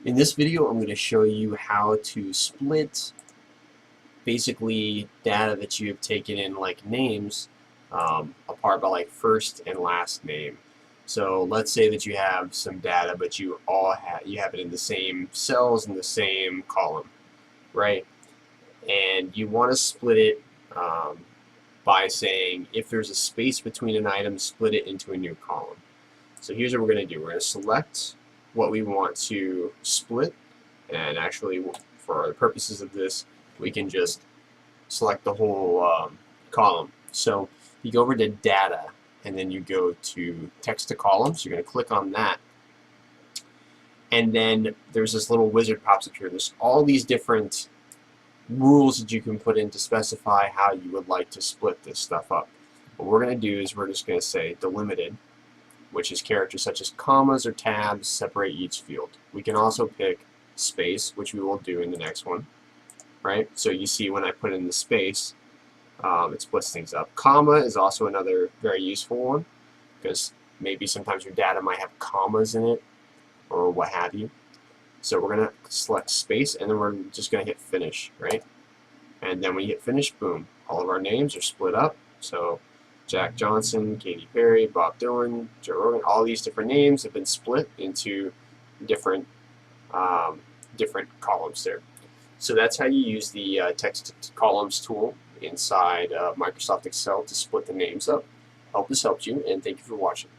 In this video, I'm going to show you how to split basically data that you have taken in, like names, apart by like first and last name. So let's say that you have some data, but you have it in the same cells in the same column, right? And you want to split it by saying if there's a space between an item, split it into a new column. So here's what we're going to do. We're going to select what we want to split, and actually, for the purposes of this, we can just select the whole column. So you go over to data, and then you go to text to columns. You're going to click on that, and then there's this little wizard pops up here. There's all these different rules that you can put in to specify how you would like to split this stuff up. What we're going to do is we're just going to say delimited, which is characters such as commas or tabs separate each field. We can also pick space, which we will do in the next one, right? So you see when I put in the space, it splits things up. Comma is also another very useful one, because maybe sometimes your data might have commas in it, or what have you. So we're going to select space, and then we're just going to hit finish, right? And then when you hit finish, boom, all of our names are split up. So Jack Johnson, Katy Perry, Bob Dylan, Joe Rogan, all these different names have been split into different different columns there. So that's how you use the text columns tool inside Microsoft Excel to split the names up. Hope this helped you, and thank you for watching.